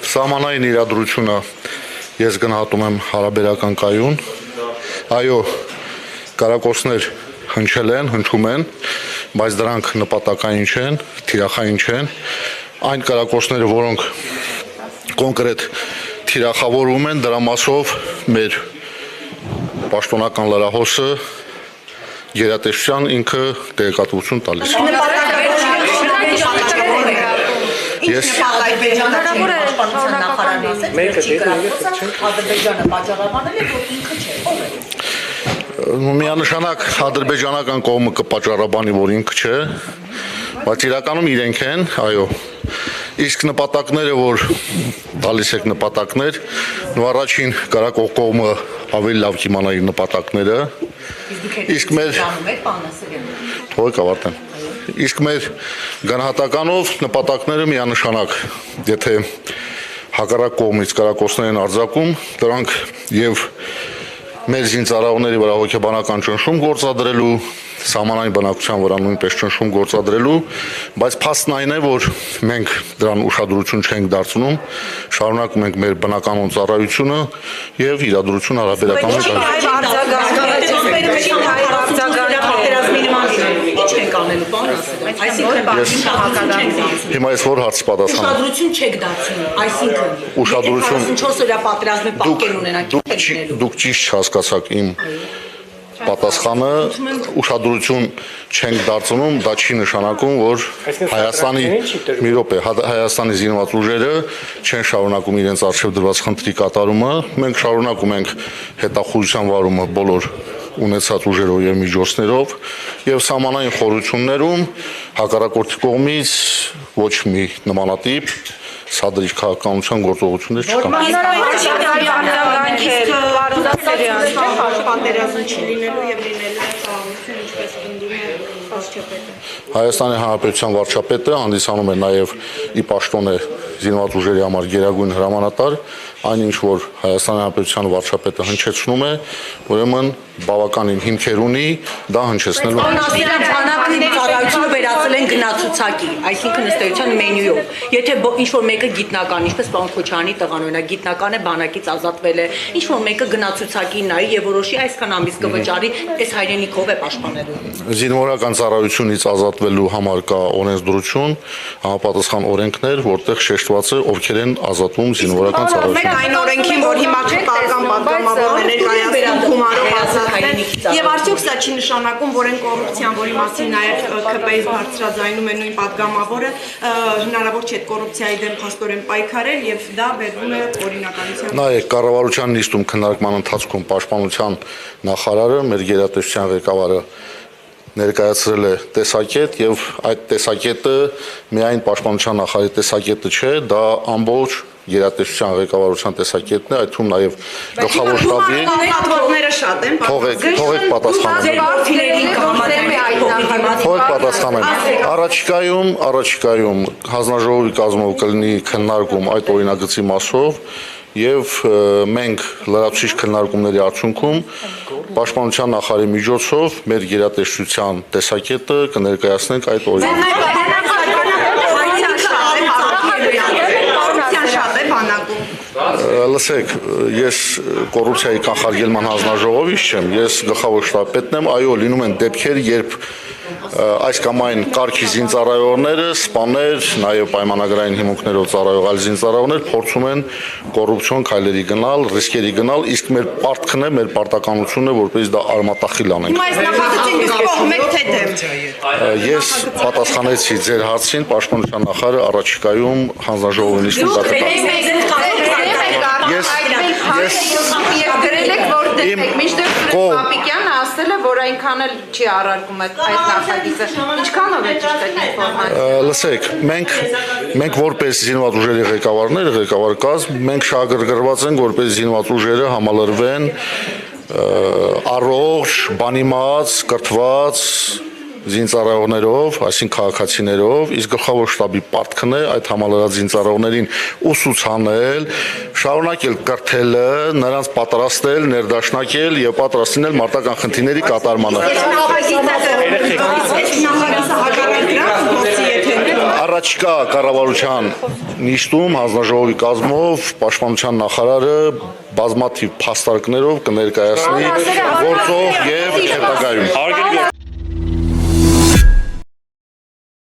Սահմանային իրադրությունը ես գնահատում եմ հարաբերական կայուն, այո, կարակոսներ հնչել են, հնչում են, բայց դրանք նպատակային չեն, թիրախային չեն, այն կարակոսները, որոնք կոնկրետ թիրախավորում են, դրա մասով մեր պաշտոնական լրահոսը գերատեսչության ինքը տեղեկատվություն տալիս։ Ես միանշանակ ադրբեջանական կողմը կպատճառաբանի, որ ինքը չէ, բայց իրականում իրենք են, այո, իսկ նպատակները, որ տալիս եք նպատակներ, նո առաջին կարակող կողմը ավելի լավ կիմանա իր նպատակները, իսկ մեր թողեք ավարտեմ։ Իսկ մեր գնահատականով նպատակները միանշանակ, եթե հակառակ կողմից կարակոսներ են արձակում, դրանք եւ մեր զինծառայողների վրա հոգեբանական ճնշում գործադրելու, սահմանային բնակության վրա նույնպես ճնշում գործադրելու, բայց փաստն այն է, որ մենք դրան ուշադրություն չենք դարձնում, շարունակում ենք մեր բնականոն ծառայությունը եւ իրադրություն Հիմա ես որ հարց պատասխանեմ։ Ուշադրություն չեք դարձնում, այսինքն 44 օրյա պատերազմի պատկեր ունենաք Դուք ճիշտ հասկացաք իմ պատասխանը, ուշադրություն չենք դարձնում, դա չի նշանակում, որ Հայաստանի մի րոպե, Հայաստանի զինված ուժերը չեն շարունակում իրենց արժեվ դրված խնդրի կատարումը, մենք շարունակում ենք հետախուզության վարումը բոլոր ունեցած ուժերով եւ միջոցներով եւ սահմանային խորհուրդներում հակառակորդի կողմից ոչ մի նմանատիպ սադրիչ քաղաքականության գործողություններ Հայաստանի Հանրապետության վարչապետը հանդիսանում է նաև ի պաշտոն է զինված ուժերի համար գերագույն հրամանատար, այնինչ որ Հայաստանի Հանրապետության վարչապետը հնչեցնում է, ուրեմն բավականին հիմքեր ունի, դա հնչեցնելու ծառայությունը վերածել են գնացուցակի, այսինքն ըստ էության մենյուով։ Եթե ինչ-որ մեկը գիտնական, ինչպես պարոն Քոչարյանի տղան օրինակ գիտնական է, բանակից ազատվել է, ինչ-որ մեկը գնացուցակի նայի եւ որոշի այսքան ամիս կվճարի, այս հայրենիքով է պաշտպանելու։ Զինվորական ծառայությունից ազատվելու համար կա օրենսդրություն, համապատասխան օրենքներ, որտեղ շեշտված է ովքեր են ազատվում զինվորական ծառայությունից։ Այն օրենքին, որ հիմա չկարողան պատգամավորներ ներկայացնում գումարով ազատվել, եւ արդյոք սա չի նշանակում, որ այն կոռուպցիան, որի մասին նաեւ ԿՊ-ից բարձրաձայնում է նույն պատգամավորը, հնարավոր չէ այդ կոռուպցիայի դեմ փաստորեն պայքարել եւ դա բերվում է օրինականության։ Նայեք, կառավարության նիստում քննարկման ընթացքում պաշտպանության նախարարը, մեր գերատեսչության ղեկավարը ներկայացրել է տեսակետ եւ այդ տեսակետը միայն պաշտպանության նախարարի տեսակետը չէ, դա ամբողջ գերատեսչության ղեկավարության տեսակետն է, այդ թվում նաեւ գլխավոր շտաբի պատվողները շատ են, թողեք պատասխանեմ։ Առաջիկայում հանձնաժողովի կազմով կլինի քննարկում այդ օրինագծի մասով եւ մենք լրացուցիչ քննարկումների արդյունքում պաշտպանության նախարարի միջոցով մեր գերատեսչության տեսակետը կներկայացնենք այդ օրինագծում։ Լսեք, ես կոռուպցիայի կանխարգելման հանձնաժողովից չեմ, ես գլխավոր շտաբպետն եմ, այո, լինում են դեպքեր, երբ այս կամ այն կարգի զինծառայողները, սպաներ, նաև պայմանագրային հիմունքներով ծառայող այլ զինծառայողներ փորձում են կոռուպցիոն քայլերի գնալ, ռիսկերի գնալ, իսկ մեր պարտքն է, մեր պարտականությունն է, որպես դա արմատախիլ անենք։ Ես պատասխանեցի ձեր հարցին, պաշտպանության նախարարը առաջիկայում հանձնաժողովի նիստում գրել եք որտեղ միշտ Պապիկյանը ասել է, որ այնքան էլ չի առարկում այդ նախագիծը։ Ինչքանով է ճիշտ այդ ինֆորմացիան։ Լսեք, մենք որպես զինված ուժերի ղեկավարներ, ղեկավար կազմ, մենք շահագրգռված ենք, որպես զինված ուժերը համալրվեն առողջ, բանիմաց, կրթված զինծառայողներով, այսինքն քաղաքացիներով, իսկ գլխավոր շտաբի պարտքն է այդ համալրած զինծառայողներին ուսուցանել, շարունակել կրթելը, նրանց պատրաստել, ներդաշնակել եւ պատրաստ լինել մարտական խնդիրների կատարմանը։ առաջիկա կառավարության նիստում հանձնաժողովի կազմով պաշտպանության նախարարը բազմաթիվ փաստարկներով կներկայացնի գործող եւ հետագայում